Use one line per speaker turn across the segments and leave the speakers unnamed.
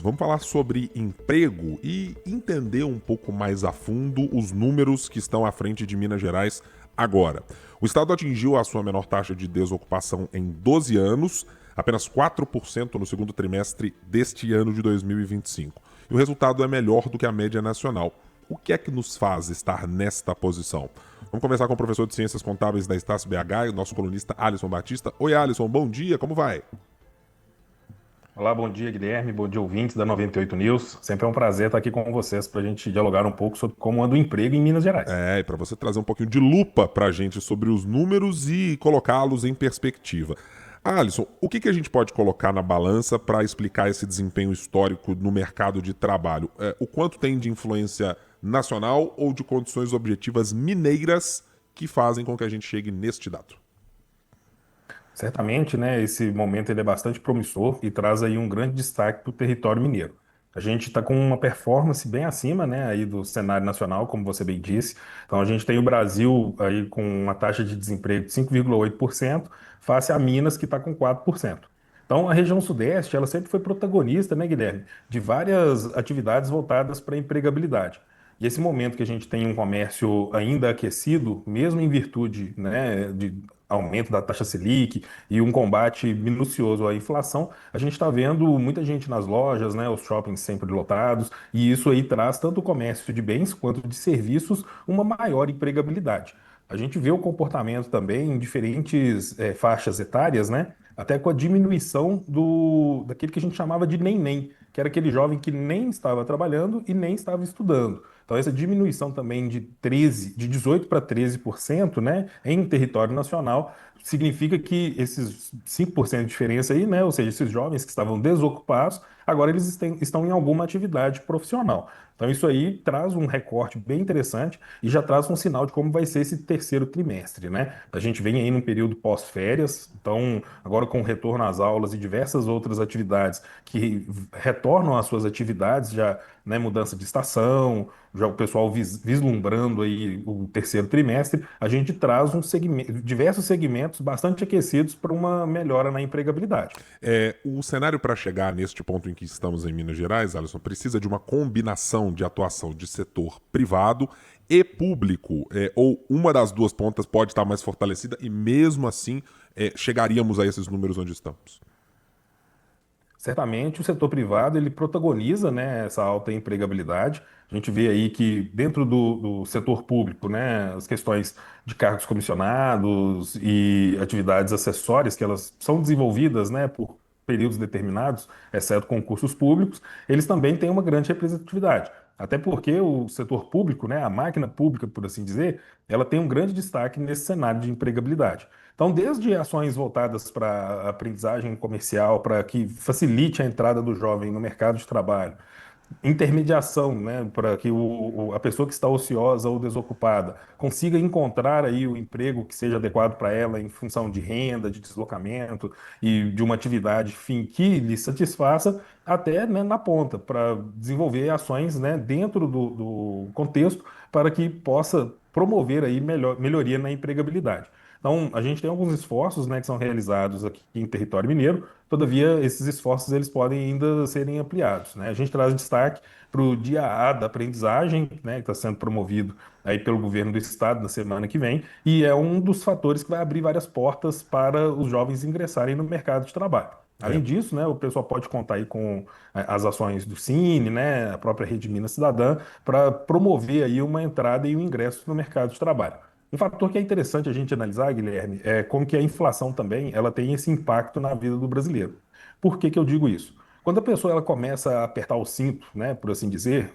Vamos falar sobre emprego e entender um pouco mais a fundo os números que estão à frente de Minas Gerais agora. O estado atingiu a sua menor taxa de desocupação em 12 anos, apenas 4% no segundo trimestre deste ano de 2025. E o resultado é melhor do que a média nacional. O que é que nos faz estar nesta posição? Vamos conversar com o professor de Ciências Contábeis da Estácio BH, o nosso colunista Alisson Batista. Oi, Alisson, bom dia, como vai?
Olá, bom dia, Guilherme. Bom dia, ouvintes da 98 News. Sempre é um prazer estar aqui com vocês para a gente dialogar um pouco sobre como anda o emprego em Minas Gerais.
E para você trazer um pouquinho de lupa para a gente sobre os números e colocá-los em perspectiva. Alisson, o que a gente pode colocar na balança para explicar esse desempenho histórico no mercado de trabalho? O quanto tem de influência nacional ou de condições objetivas mineiras que fazem com que a gente chegue neste dado?
Certamente, né, esse momento ele é bastante promissor e traz aí um grande destaque para o território mineiro. A gente está com uma performance bem acima, né, aí do cenário nacional, como você bem disse. Então a gente tem o Brasil aí com uma taxa de desemprego de 5,8%, face a Minas que está com 4%. Então a região Sudeste, ela sempre foi protagonista, né, Guilherme, de várias atividades voltadas para a empregabilidade. E esse momento que a gente tem um comércio ainda aquecido, mesmo em virtude, né, de aumento da taxa Selic e um combate minucioso à inflação, a gente está vendo muita gente nas lojas, né, os shoppings sempre lotados, e isso aí traz tanto o comércio de bens quanto de serviços uma maior empregabilidade. A gente vê o comportamento também em diferentes faixas etárias, né? Até com a diminuição daquele que a gente chamava de nem, que era aquele jovem que nem estava trabalhando e nem estava estudando. Então, essa diminuição também de 18 para 13%, né, em território nacional, significa que esses 5% de diferença aí, né, ou seja, esses jovens que estavam desocupados, agora eles estão em alguma atividade profissional. Então, isso aí traz um recorte bem interessante e já traz um sinal de como vai ser esse terceiro trimestre, né? A gente vem aí num período pós-férias, então, agora com o retorno às aulas e diversas outras atividades que retornam às suas atividades, já, né, mudança de estação, já o pessoal vislumbrando aí o terceiro trimestre, a gente traz diversos segmentos bastante aquecidos para uma melhora na empregabilidade.
O cenário para chegar neste ponto em que estamos em Minas Gerais, Alisson, precisa de uma combinação de atuação de setor privado e público, ou uma das duas pontas pode estar mais fortalecida e mesmo assim chegaríamos a esses números onde estamos.
Certamente o setor privado ele protagoniza, né, essa alta empregabilidade. A gente vê aí que dentro do setor público, né, as questões de cargos comissionados e atividades acessórias que elas são desenvolvidas, né, por períodos determinados, exceto concursos públicos, eles também têm uma grande representatividade. Até porque o setor público, né, a máquina pública, por assim dizer, ela tem um grande destaque nesse cenário de empregabilidade. Então, desde ações voltadas para a aprendizagem comercial, para que facilite a entrada do jovem no mercado de trabalho, intermediação, né, para que a pessoa que está ociosa ou desocupada consiga encontrar aí o emprego que seja adequado para ela em função de renda, de deslocamento e de uma atividade fim que lhe satisfaça, até, né, na ponta, para desenvolver ações, né, dentro do contexto para que possa promover aí melhoria na empregabilidade. Então, a gente tem alguns esforços, né, que são realizados aqui em território mineiro. Todavia, esses esforços eles podem ainda serem ampliados, né? A gente traz destaque para o dia A da aprendizagem, né, que está sendo promovido aí pelo governo do estado na semana que vem, e é um dos fatores que vai abrir várias portas para os jovens ingressarem no mercado de trabalho.
É,
Além disso, né, o pessoal pode contar aí com as ações do Cine, né, a própria Rede Minas Cidadã, para promover aí uma entrada e um ingresso no mercado de trabalho. Um fator que é interessante a gente analisar, Guilherme, é como que a inflação também ela tem esse impacto na vida do brasileiro. Por que que eu digo isso? Quando a pessoa ela começa a apertar o cinto, né, por assim dizer,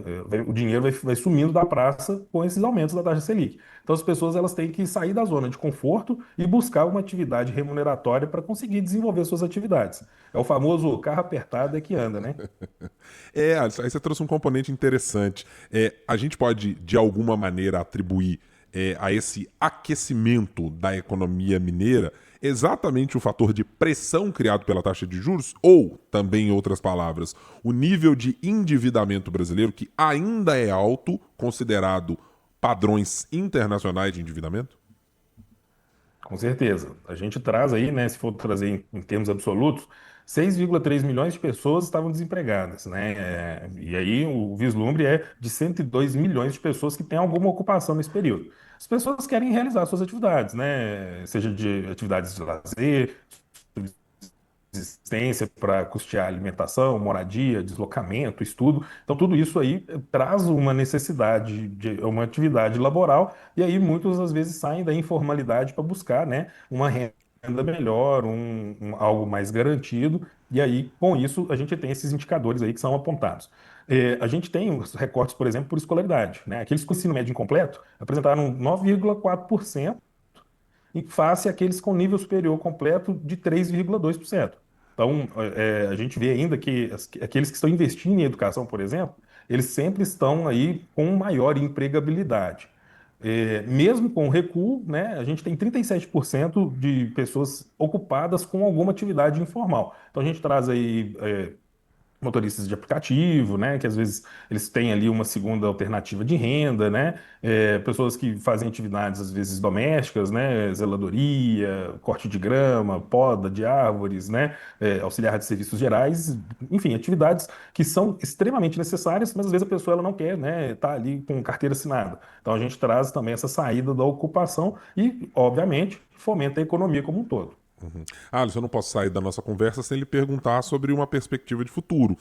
o dinheiro vai sumindo da praça com esses aumentos da taxa Selic. Então as pessoas elas têm que sair da zona de conforto e buscar uma atividade remuneratória para conseguir desenvolver suas atividades. É o famoso carro apertado é que anda, né?
Alisson, aí você trouxe um componente interessante. A gente pode, de alguma maneira, atribuir a esse aquecimento da economia mineira exatamente o fator de pressão criado pela taxa de juros, ou, também em outras palavras, o nível de endividamento brasileiro, que ainda é alto, considerado padrões internacionais de endividamento?
Com certeza. A gente traz aí, né, se for trazer em termos absolutos, 6,3 milhões de pessoas estavam desempregadas, né? E aí o vislumbre é de 102 milhões de pessoas que têm alguma ocupação nesse período. As pessoas querem realizar suas atividades, né? Seja de atividades de lazer, existência para custear alimentação, moradia, deslocamento, estudo. Então, tudo isso aí traz uma necessidade de uma atividade laboral, e aí muitos às vezes saem da informalidade para buscar, né, uma renda melhor, algo mais garantido, e aí, com isso, a gente tem esses indicadores aí que são apontados. A gente tem os recortes, por exemplo, por escolaridade, né? Aqueles com ensino médio incompleto apresentaram 9,4% em face àqueles com nível superior completo de 3,2%. Então, a gente vê ainda que aqueles que estão investindo em educação, por exemplo, eles sempre estão aí com maior empregabilidade. Mesmo com o recuo, né, a gente tem 37% de pessoas ocupadas com alguma atividade informal. Então, a gente traz aí motoristas de aplicativo, né, que às vezes eles têm ali uma segunda alternativa de renda, né, pessoas que fazem atividades às vezes domésticas, né, zeladoria, corte de grama, poda de árvores, né, auxiliar de serviços gerais, enfim, atividades que são extremamente necessárias, mas às vezes a pessoa ela não quer, né, tá ali com carteira assinada. Então a gente traz também essa saída da ocupação e, obviamente, fomenta a economia como um todo.
Uhum. Alisson, eu não posso sair da nossa conversa sem lhe perguntar sobre uma perspectiva de futuro.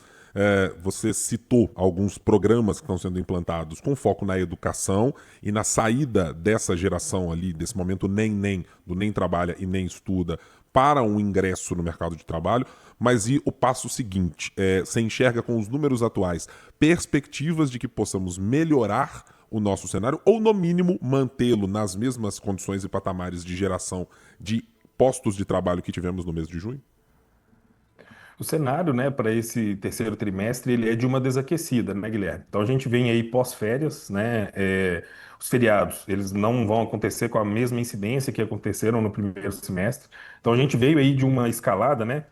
Você citou alguns programas que estão sendo implantados com foco na educação e na saída dessa geração ali, desse momento nem, do nem trabalha e nem estuda, para um ingresso no mercado de trabalho, mas e o passo seguinte? Você enxerga com os números atuais perspectivas de que possamos melhorar o nosso cenário ou, no mínimo, mantê-lo nas mesmas condições e patamares de geração de postos de trabalho que tivemos no mês de junho?
O cenário, né, para esse terceiro trimestre, ele é de uma desaquecida, né, Guilherme? Então a gente vem aí pós-férias, né? Os feriados, eles não vão acontecer com a mesma incidência que aconteceram no primeiro semestre. Então a gente veio aí de uma escalada, né?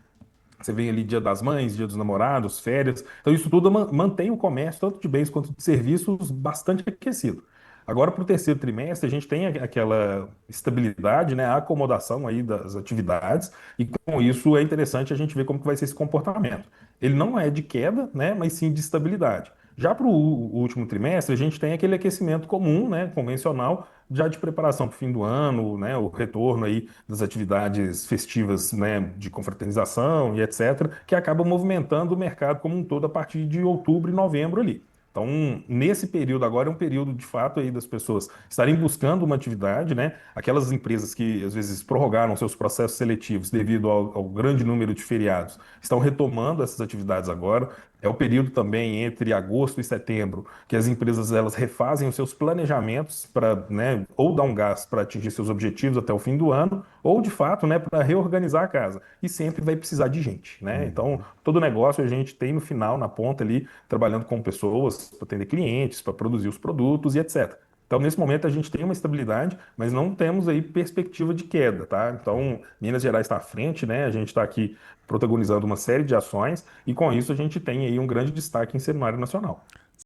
Você vem ali Dia das Mães, Dia dos Namorados, férias. Então, isso tudo mantém o comércio, tanto de bens quanto de serviços, bastante aquecido. Agora, para o terceiro trimestre, a gente tem aquela estabilidade, né, a acomodação aí das atividades, e com isso é interessante a gente ver como que vai ser esse comportamento. Ele não é de queda, né, mas sim de estabilidade. Já para o último trimestre, a gente tem aquele aquecimento comum, né, convencional, já de preparação para o fim do ano, né, o retorno aí das atividades festivas, né, de confraternização e etc., que acaba movimentando o mercado como um todo a partir de outubro e novembro ali. Então, nesse período agora é um período de fato aí das pessoas estarem buscando uma atividade, né? Aquelas empresas que às vezes prorrogaram seus processos seletivos devido ao grande número de feriados, estão retomando essas atividades agora. É o período também entre agosto e setembro que as empresas elas refazem os seus planejamentos para, né, ou dar um gás para atingir seus objetivos até o fim do ano, ou de fato, né, para reorganizar a casa. E sempre vai precisar de gente, né? Então, todo negócio a gente tem no final, na ponta ali, trabalhando com pessoas, para atender clientes, para produzir os produtos e etc. Então, nesse momento, a gente tem uma estabilidade, mas não temos aí perspectiva de queda, tá? Então, Minas Gerais está à frente, né? A gente está aqui protagonizando uma série de ações e com isso a gente tem aí um grande destaque em cenário nacional.